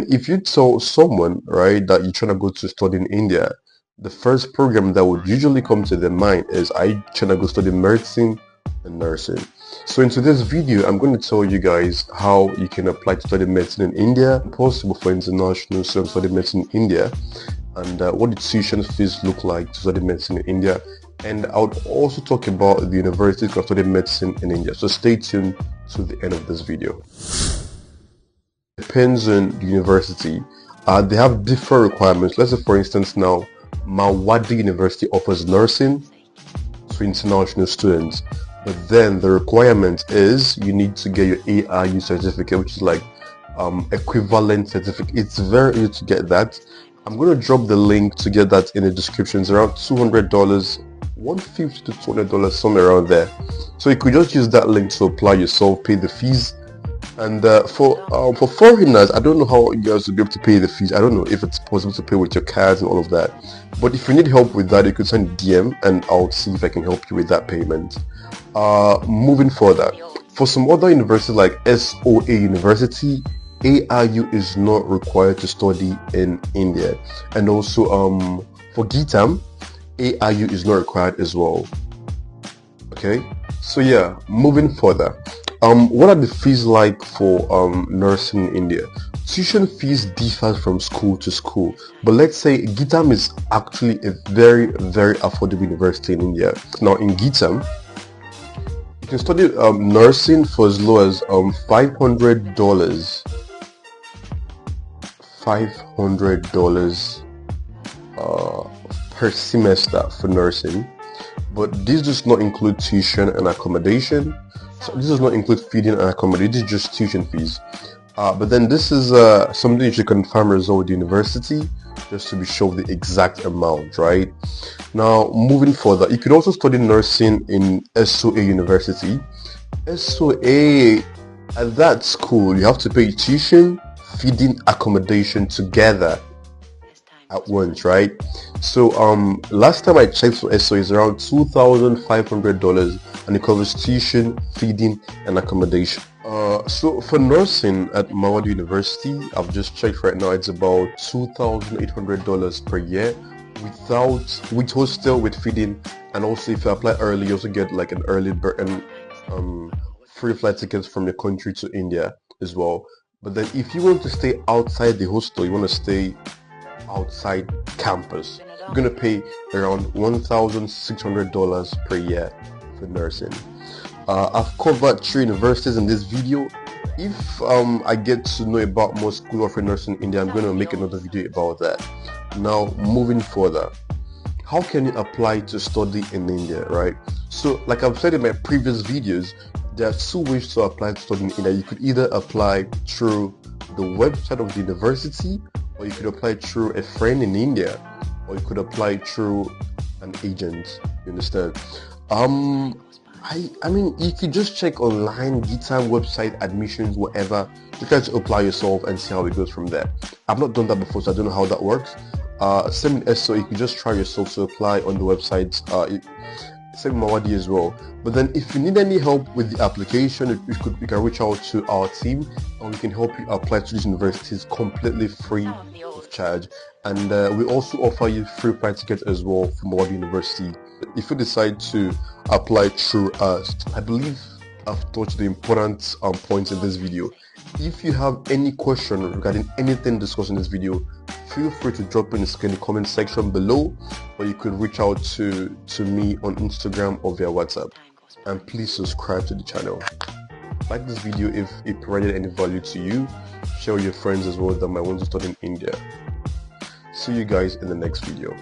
If you tell someone, right, that you're trying to go to study in India, the first program that would usually come to their mind is, are you trying to go study medicine and nursing? So in today's video, I'm going to tell you guys how you can apply to study medicine in India, possible for international students to study medicine in India, and what the tuition fees look like to study medicine in India. And I would also talk about the universities to study medicine in India. So stay tuned to the end of this video. Depends on the university. They have different requirements. Let's say, for instance, now Mawadi University offers nursing to international students, but then the requirement is you need to get your AIU certificate, which is like equivalent certificate. It's very easy to get that. I'm going to drop the link to get that in the description. It's around $200, $150 to $200, somewhere around there. So you could just use that link to apply yourself, pay the fees. And for foreigners, I don't know how you guys will be able to pay the fees. I don't know if it's possible to pay with your cards and all of that. But if you need help with that, you could send a DM and I'll see if I can help you with that payment. Moving further, for some other universities like SOA University, AIU is not required to study in India. And also for GITAM, AIU is not required as well. Okay, so yeah, moving further. What are the fees like for nursing in India? Tuition fees differ from school to school, but let's say GITAM is actually a very, very affordable university in India. Now in GITAM, you can study nursing for as low as $500 per semester for nursing, but this does not include tuition and accommodation. So this does not include feeding and accommodation. This is just tuition fees. But then this is something you should confirm result with the university just to be sure of the exact amount, right? Now, moving further, you could also study nursing in SOA University. SOA, at that school, you have to pay tuition, feeding, accommodation together at once, right? So last time I checked for SOA is around $2,500, and it covers tuition, feeding, and accommodation. So for nursing at Mawadi University, I've just checked right now, it's about $2,800 per year with hostel, with feeding, and also if you apply early, you also get like an early bird and free flight tickets from your country to India as well. But then if you want to stay outside the hostel, you want to stay outside campus, you're going to pay around $1,600 per year for nursing. I've covered 3 universities in this video. If I get to know about more school offering nursing in India, I'm going to make another video about that. Now, moving further, how can you apply to study in India, right? So like I've said in my previous videos, there are 2 ways to apply to study in India. You could either apply through the website of the university, or you could apply through a friend in India, or you could apply through an agent. You understand? I mean, you could just check online, GITAM website, admissions, whatever, to try to apply yourself and see how it goes from there. I've not done that before, so I don't know how that works. Same in SO, you could just try yourself to apply on the website. Same Mawadi as well. But then if you need any help with the application, you can reach out to our team and we can help you apply to these universities completely free of charge. And we also offer you free flight tickets as well from Mawadi University. If you decide to apply through us, I believe I've touched the important points in this video. If you have any question regarding anything discussed in this video, feel free to drop in the comment section below, or you could reach out to me on Instagram or via WhatsApp. And please subscribe to the channel. Like this video if it provided any value to you. Share with your friends as well that might want to study in India. See you guys in the next video.